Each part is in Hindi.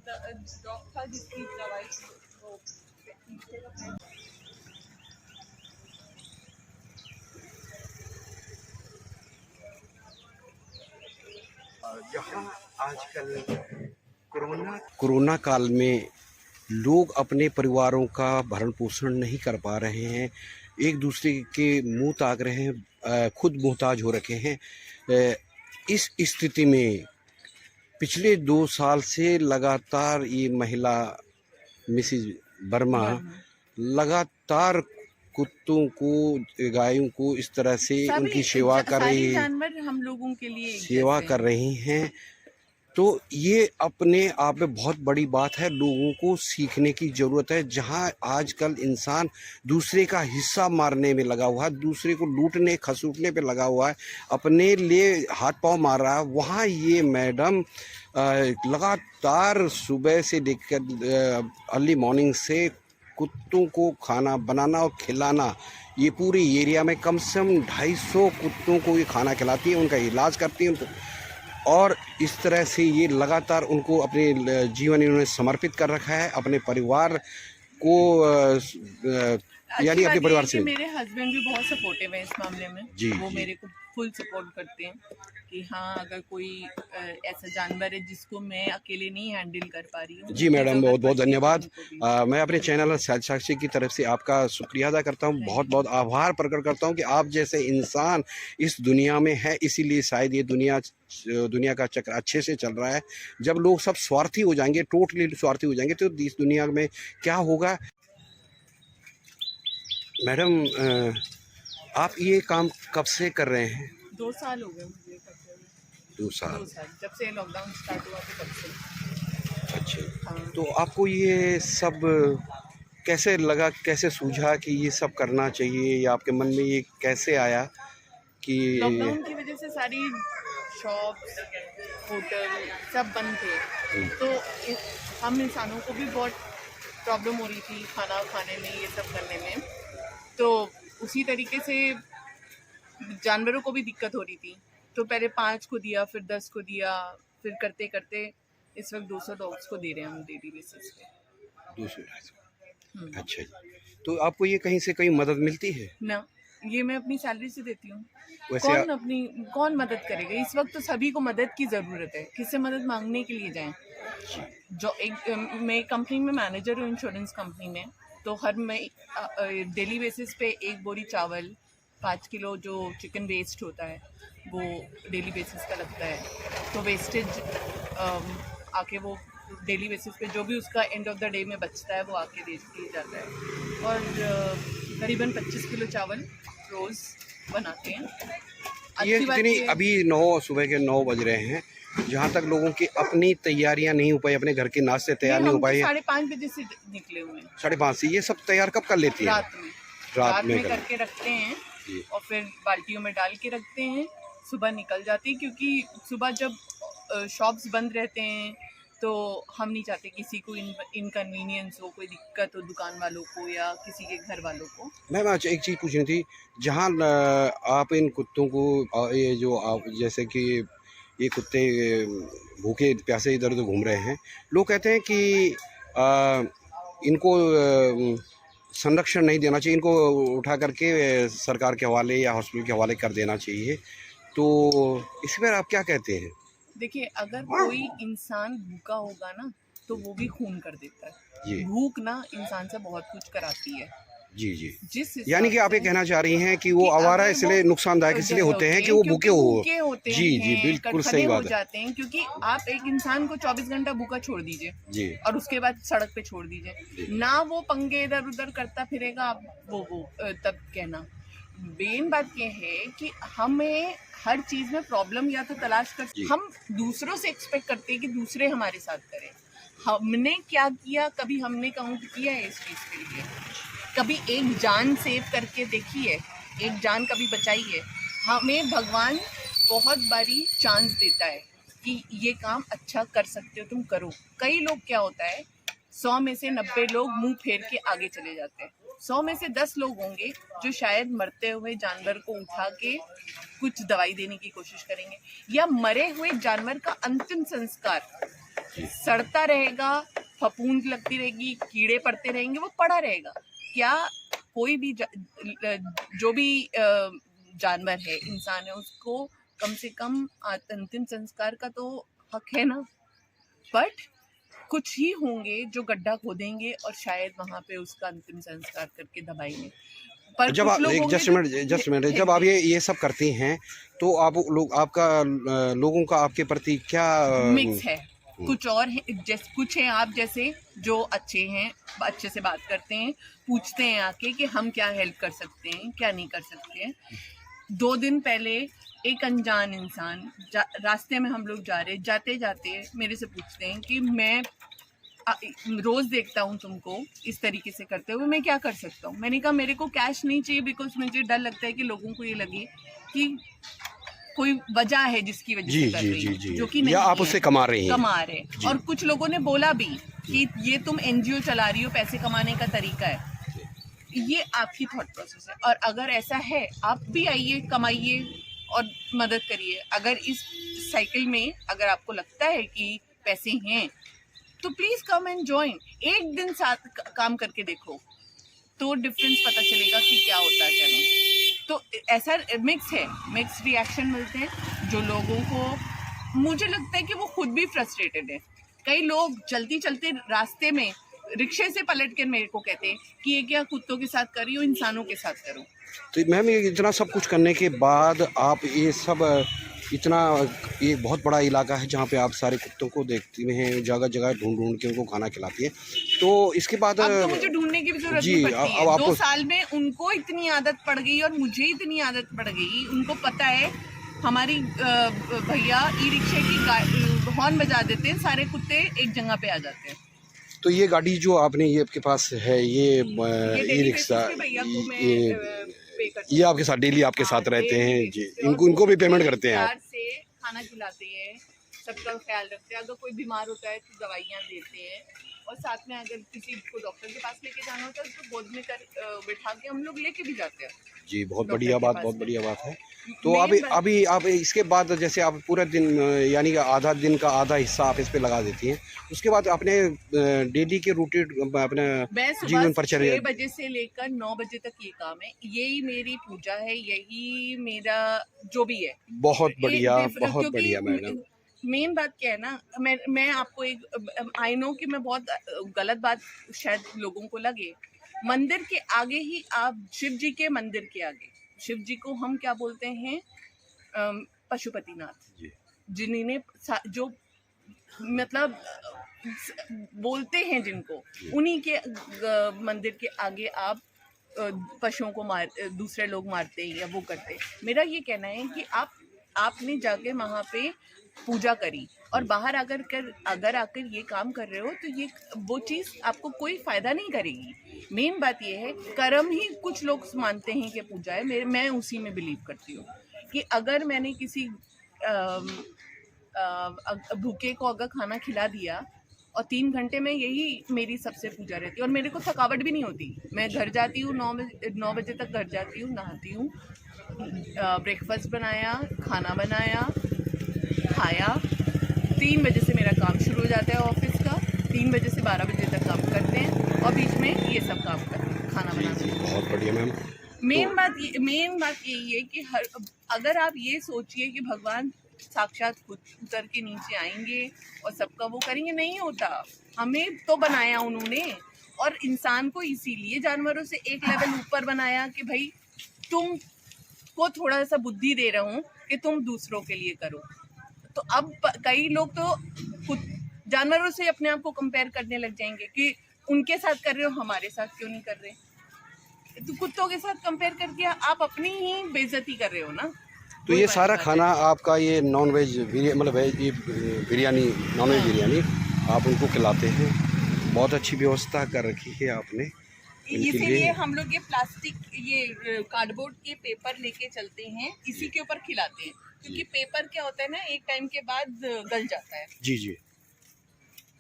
डॉग था जिसकी दवाई वो पीछे का जहाँ आजकल कोरोना काल में लोग अपने परिवारों का भरण पोषण नहीं कर पा रहे हैं, एक दूसरे के मुंह ताक रहे हैं, खुद मोहताज हो रखे हैं। इस स्थिति में पिछले 2 साल से लगातार ये महिला मिसिज वर्मा लगातार कुत्तों को, गायों को इस तरह से उनकी सेवा कर रही है, जानवर हम लोगों के लिए सेवा कर रही हैं। तो ये अपने आप में बहुत बड़ी बात है, लोगों को सीखने की ज़रूरत है। जहां आजकल इंसान दूसरे का हिस्सा मारने में लगा हुआ है, दूसरे को लूटने खसूटने पे लगा हुआ है, अपने लिए हाथ पांव मार रहा है, वहाँ ये मैडम लगातार सुबह से लेकर अर्ली मॉर्निंग से कुत्तों को खाना बनाना और खिलाना, ये पूरे एरिया में कम से कम 250 कुत्तों को ये खाना खिलाती है, उनका इलाज करती है उनको, और इस तरह से ये लगातार उनको अपने जीवन इन्होंने समर्पित कर रखा है अपने परिवार को, यानी अपने परिवार से। मेरे हस्बैंड भी बहुत सपोर्टिव है इस मामले में जी, वो जी। मेरे को फुल सपोर्ट करते हैं कि हाँ अगर कोई ऐसा जानवर है जिसको मैं अकेले नहीं हैंडल कर पा रही हूँ। जी मैडम, बहुत बहुत धन्यवाद। मैं अपने चैनल सच साक्षी की तरफ से आपका शुक्रिया अदा करता हूँ, बहुत बहुत आभार प्रकट करता हूँ कि आप जैसे इंसान इस दुनिया में है, इसीलिए शायद ये दुनिया का चक्र अच्छे से चल रहा है। जब लोग सब स्वार्थी हो जाएंगे, टोटली स्वार्थी हो जाएंगे, तो इस दुनिया में क्या होगा। मैडम, आप ये काम कब से कर रहे हैं? 2 साल हो गए मुझे करते हुए। 2 साल। 2 साल जब से लॉकडाउन स्टार्ट हुआ तो तब से। अच्छा। हाँ। तो आपको ये सब कैसे लगा, कैसे सूझा कि ये सब करना चाहिए, या आपके मन में ये कैसे आया कि लॉकडाउन की वजह से सारी शॉप्स, होटल सब बंद थे, तो हम इंसानों को भी बहुत प्रॉब्लम हो रही थी खाना खाने में, ये सब करने में। तो उसी तरीके से जानवरों को भी दिक्कत हो रही थी, तो पहले 5 को दिया, फिर 10 को दिया, फिर करते करते इस वक्त 200 डॉग्स को दे रहे हैं हम डेली बेसिस पे। 200। अच्छा जी। तो आपको ये कहीं से कहीं मदद मिलती है? ना, ये मैं अपनी सैलरी से देती हूँ। वैसे कौन मदद करेगा इस वक्त? तो सभी को मदद की ज़रूरत है, किससे मदद मांगने के लिए जाएं? जो मैं कंपनी में मैनेजर हूँ, इंश्योरेंस कंपनी में, तो हर डेली बेसिस पे 1 बोरी चावल, 5 किलो जो चिकन वेस्ट होता है वो डेली बेसिस का लगता है। तो वेस्टेज आके वो डेली बेसिस पे जो भी उसका एंड ऑफ द डे में बचता है वो आके दे दिया जाता है। और करीबन 25 किलो चावल रोज़ बनाते हैं। ये कितनी, अभी सुबह के 9 बज रहे हैं, जहाँ तक लोगों की अपनी तैयारियां नहीं हो पाई, अपने घर के नाश्ते तैयार नहीं हो पाए। 5:30 बजे से निकले हुए हैं। 5:30 से ये सब तैयार कब कर लेती है? रात में करके रखते हैं और फिर बाल्टियों में डाल के रखते हैं, सुबह निकल जाती है, क्योंकि सुबह जब शॉप्स बंद रहते हैं तो हम नहीं चाहते किसी को इनकन्वीनियंस हो, कोई दिक्कत हो दुकान वालों को या किसी के घर वालों को। मैम, आज एक चीज़ पूछनी थी, जहाँ आप इन कुत्तों को, ये जो आप जैसे कि ये कुत्ते भूखे प्यासे इधर उधर घूम रहे हैं, लोग कहते हैं कि इनको संरक्षण नहीं देना चाहिए, इनको उठा करके सरकार के हवाले या हॉस्पिटल के हवाले कर देना चाहिए, तो इस पर आप क्या कहते हैं? देखिए, अगर कोई इंसान भूखा होगा ना तो वो भी खून कर देता है। भूख ना इंसान से बहुत कुछ कराती है। जी जी। जिस यानी कि आप ये कहना चाह रही हैं कि वो आवारा इसलिए नुकसानदायक इसलिए होते हैं कि वो भूखे होते हैं। जी जी, बिल्कुल सही बात है। जाते हैं, क्योंकि आप एक इंसान को 24 घंटा भूखा छोड़ दीजिए जी, और उसके बाद सड़क पे छोड़ दीजिए ना, वो पंगे इधर उधर करता फिरेगा, आप वो तब कहना। मेन बात ये है कि हमें हर चीज में प्रॉब्लम या तो तलाश कर, हम दूसरों से एक्सपेक्ट करते हैं कि दूसरे हमारे साथ करें। हमने क्या किया, कभी हमने काउंट किया है इस चीज के लिए? कभी एक जान सेव करके देखी है? एक जान कभी बचाई है? हमें भगवान बहुत बारी चांस देता है कि ये काम अच्छा कर सकते हो, तुम करो। कई लोग क्या होता है, 100 में से 90 लोग मुंह फेर के आगे चले जाते हैं। 100 में से 10 लोग होंगे जो शायद मरते हुए जानवर को उठा के कुछ दवाई देने की कोशिश करेंगे, या मरे हुए जानवर का अंतिम संस्कार सड़ता रहेगा, फफूंद लगती रहेगी, कीड़े पड़ते रहेंगे, वो पड़ा रहेगा। क्या कोई भी जो भी जानवर है, इंसान है, उसको कम से कम अंतिम संस्कार का तो हक है ना। बट कुछ ही होंगे जो गड्ढा खोदेंगे और शायद वहां पे उसका अंतिम संस्कार करके दबाएंगे। पर जब कुछ आप लोग एक होंगे जस्ट मिनट जब आप ये सब करती हैं तो आप लोग आपका लोगों का आपके प्रति क्या मिक्स है। कुछ और है, जैसे कुछ हैं आप जैसे जो अच्छे हैं, अच्छे से बात करते हैं, पूछते हैं आके कि हम क्या हेल्प कर सकते हैं, क्या नहीं कर सकते हैं। 2 दिन पहले एक अनजान इंसान रास्ते में हम लोग जा रहे, जाते जाते मेरे से पूछते हैं कि मैं रोज देखता हूँ तुमको इस तरीके से करते हुए, मैं क्या कर सकता हूँ। मैंने कहा मेरे को कैश नहीं चाहिए, बिकॉज मुझे डर लगता है कि लोगों को ये लगे कि कोई वजह है जिसकी वजह से कर रही है, जो कि नहीं या आप है। उससे कमा रहे हैं। और कुछ लोगों ने बोला भी कि ये तुम एनजीओ चला रही हो, पैसे कमाने का तरीका है। ये आपकी थॉट प्रोसेस है, और अगर ऐसा है आप भी आइए, कमाइए और मदद करिए। अगर इस साइकिल में अगर आपको लगता है कि पैसे हैं तो प्लीज कम एंड ज्वाइन। एक दिन साथ काम करके देखो तो डिफरेंस पता चलेगा कि क्या होता है, क्या नहीं। तो ऐसा मिक्स है, मिक्स रिएक्शन मिलते हैं। जो लोगों को, मुझे लगता है कि वो खुद भी फ्रस्ट्रेटेड है। कई लोग चलती चलते रास्ते में रिक्शे से पलट के मेरे को कहते हैं कि ये क्या कुत्तों के साथ कर रही हो, इंसानों के साथ करो। तो मैम ये इतना सब कुछ करने के बाद आप ये सब इतना, ये बहुत बड़ा इलाका है जहाँ पे आप सारे कुत्तों को देखती हैं, जगह जगह ढूंढ ढूंढ के उनको खाना खिलाती है। तो इसके बाद अब तो मुझे ढूंढने की भी जरूरत नहीं पड़ती है। अब 2 साल में उनको इतनी आदत पड़ गई और मुझे इतनी आदत पड़ गई। उनको पता है हमारी भैया ई रिक्शे की हॉर्न बजा देते हैं, सारे कुत्ते एक जगह पे आ जाते हैं। तो ये गाड़ी जो आपने ये आपके पास है, ये ई रिक्शा, ये आपके साथ डेली आपके साथ रहते हैं जी? इनको भी पेमेंट करते हैं आप? से खाना खिलाते हैं, सबका ख्याल रखते हैं। अगर कोई बीमार होता है तो दवाइयाँ देते हैं, और साथ में अगर किसी को डॉक्टर के पास लेके जाना होता है तो गोद में बिठा के हम लोग लेके भी जाते हैं जी। बहुत बढ़िया बात, बहुत बढ़िया बात है। तो अभी आप इसके बाद जैसे आप पूरा दिन, यानी कि आधा दिन का आधा हिस्सा आप इस पे लगा देती हैं, उसके बाद अपने डेली के रूटीन अपने जीवन पर 6 बजे से लेकर 9 बजे तक ये काम है। यही मेरी पूजा है, यही मेरा जो भी है। बहुत बढ़िया, बहुत बढ़िया मैडम। मेन बात क्या है ना, मैं आपको एक, आई नो कि मैं बहुत गलत बात शायद लोगों को लगे। मंदिर के आगे ही आप, शिव जी के मंदिर के आगे, शिव जी को हम क्या बोलते हैं, पशुपतिनाथ, जिन्होंने जो मतलब बोलते हैं जिनको, उन्हीं के मंदिर के आगे आप पशुओं को दूसरे लोग मारते हैं या वो करते हैं। मेरा ये कहना है कि आपने जाके वहाँ पे पूजा करी और बाहर अगर आकर ये काम कर रहे हो तो ये वो चीज़ आपको कोई फायदा नहीं करेगी। मेन बात ये है, कर्म ही कुछ लोग मानते हैं कि पूजा है। मैं उसी में बिलीव करती हूँ कि अगर मैंने किसी भूखे को अगर खाना खिला दिया और 3 घंटे में, यही मेरी सबसे पूजा रहती है। और मेरे को थकावट भी नहीं होती। मैं घर जाती हूँ 9 बजे तक घर जाती हूँ, नहाती हूँ, ब्रेकफास्ट बनाया, खाना बनाया, खाया। 3 बजे से मेरा काम शुरू हो जाता है ऑफिस का। 3 बजे से 12 बजे तक काम करते हैं और बीच में ये सब काम करते हैं, खाना बनाते हैं। बहुत बढ़िया मैम। मेन बात यही है कि अगर आप ये सोचिए कि भगवान साक्षात खुद उतर के नीचे आएंगे और सबका वो करेंगे, नहीं होता। हमें तो बनाया उन्होंने, और इंसान को इसीलिए जानवरों से एक लेवल ऊपर बनाया कि भाई तुम को थोड़ा सा बुद्धि दे रहा हूँ कि तुम दूसरों के लिए करो। तो अब कई लोग तो जानवरों से अपने आप को कंपेयर करने लग जाएंगे कि उनके साथ कर रहे हो, हमारे साथ क्यों नहीं कर रहे। तो कुत्तों के साथ कंपेयर करके आप अपनी ही बेइज्जती कर रहे हो ना। तो ये सारा खाना आपका, ये नॉन वेज मतलब veg biryani, non veg biryani आप उनको खिलाते हैं? बहुत अच्छी व्यवस्था कर रखी है आपने। इसीलिए हम लोग ये प्लास्टिक, ये कार्डबोर्ड के पेपर लेके चलते हैं, इसी के ऊपर खिलाते हैं, क्योंकि पेपर क्या होता है ना, एक टाइम के बाद गल जाता है। जी जी।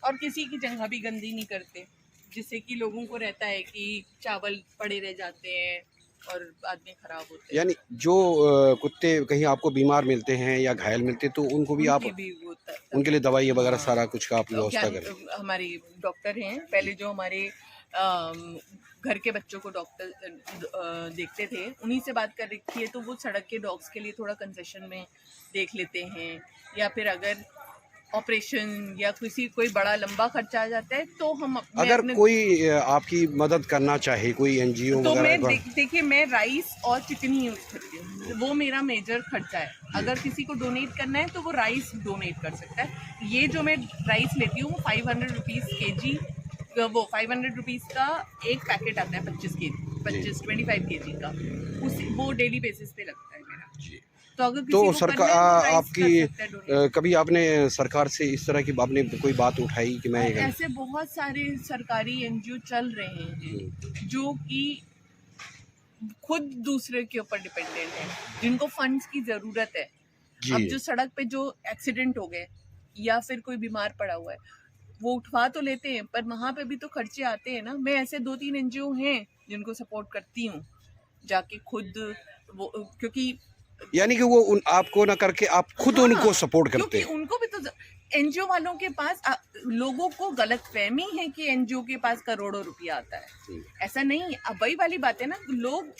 और किसी की जगह भी गंदी नहीं करते, जिससे कि लोगों को रहता है कि चावल पड़े रह जाते हैं और आदमी खराब होते हैं। यानी जो कुत्ते कहीं आपको बीमार मिलते हैं या घायल मिलते हैं तो उनको भी आप भी वो उनके लिए दवाई वगैरह सारा कुछ का आप व्यवस्था क्या करें? हमारे डॉक्टर हैं, पहले जो हमारे घर के बच्चों को डॉक्टर देखते थे, उन्हीं से बात कर रखी है, तो वो सड़क के डॉग्स के लिए थोड़ा कंसेशन में देख लेते हैं, या फिर अगर ऑपरेशन या कोई बड़ा लंबा खर्चा आ जाता है तो हम अगर कोई आपकी मदद करना चाहे, कोई एनजीओ तो मैं वगैरह देखिए मैं राइस और चिकनी यूज करती हूँ, वो मेरा मेजर खर्चा है। अगर किसी को डोनेट करना है तो वो राइस डोनेट कर सकता है। ये जो मैं राइस लेती हूँ 500 रुपीज़ केजी, वो 500 रुपीज़ का एक पैकेट आता है 25 केजी का, वो डेली बेसिस पे लगता है मेरा। जी। तो अगर किसी तो को सरकार करना है, तो राइस आपकी कर सकता है donate। कभी आपने सरकार से इस तरह की आपने कोई बात उठाई कि मैं ये ऐसे बहुत सारे सरकारी एनजीओ चल रहे हैं जो कि खुद दूसरे के ऊपर डिपेंडेंट है, जिनको फंड्स की जरूरत है। जी। अब जो सड़क पे जो एक्सीडेंट हो गए या फिर कोई बीमार पड़ा हुआ है, वो उठवा तो लेते हैं, पर वहां पे भी तो खर्चे आते हैं ना। मैं ऐसे 2-3 एनजीओ हैं जिनको सपोर्ट करती हूँ जाके खुद, वो क्योंकि यानी कि वो आपको ना करके आप खुद उनको सपोर्ट करते क्योंकि हैं। उनको भी तो एनजीओ वालों के पास लोगों को गलतफहमी है कि एनजीओ के पास करोड़ों रुपया आता है। ऐसा नहीं है। अब वही वाली बात है ना, लोग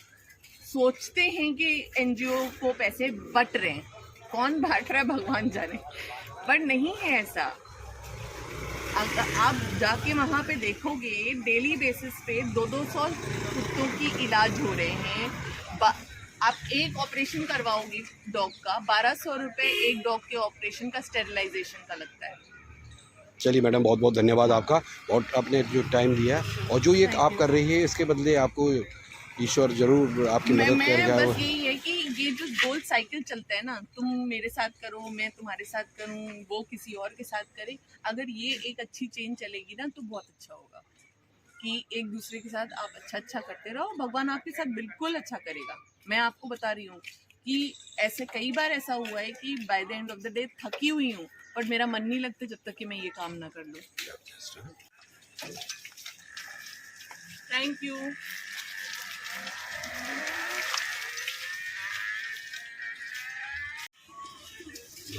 सोचते हैं कि एनजीओ को पैसे बट रहे हैं, कौन बांट रहा है भगवान जाने, पर नहीं है ऐसा। अगर आप जाके वहां पे देखोगे डेली बेसिस पे 200 कुत्तों की इलाज हो रहे हैं। आप एक ऑपरेशन करवाओगे डॉग का 1200 रुपये एक डॉग के ऑपरेशन का, स्टेरिलाइजेशन का लगता है। चलिए मैडम, बहुत बहुत धन्यवाद आपका, और आपने जो टाइम दिया और जो ये आप कर रही है इसके बदले आपको ईश्वर जरूर आपकी मदद करेगा। बस यही है कि ये जो गोल साइकिल चलता है ना, तुम मेरे साथ करो, मैं तुम्हारे साथ करूं, वो किसी और के साथ करे, अगर ये एक अच्छी चेन चलेगी ना तो बहुत अच्छा होगा कि एक दूसरे के साथ आप अच्छा करते रहो, भगवान आपके साथ बिल्कुल अच्छा करेगा। मैं आपको बता रही हूँ कि ऐसे कई बार ऐसा हुआ है कि by the end of the day थकी हुई हूँ, पर मेरा मन नहीं लगता जब तक कि मैं ये काम ना कर लूँ। Thank you.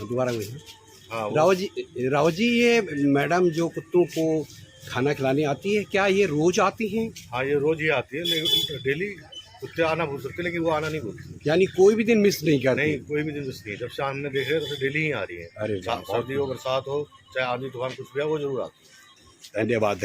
दोबारा राव जी, ये मैडम जो कुत्तों को खाना खिलाने आती है, क्या ये रोज आती हैं? हाँ, ये रोज ही आती है, लेकिन डेली कुत्ते आना भूल सकते, लेकिन वो आना नहीं भूलती। यानी कोई भी दिन मिस नहीं करती? नहीं, कोई भी दिन मिस नहीं। जब से हमने देखे हैं, तो डेली ही आ रही है। अरे सर्दी हो, बरसात हो, चाहे आंधी तूफान कुछ भी हो, वो जरूर आती है। धन्यवाद।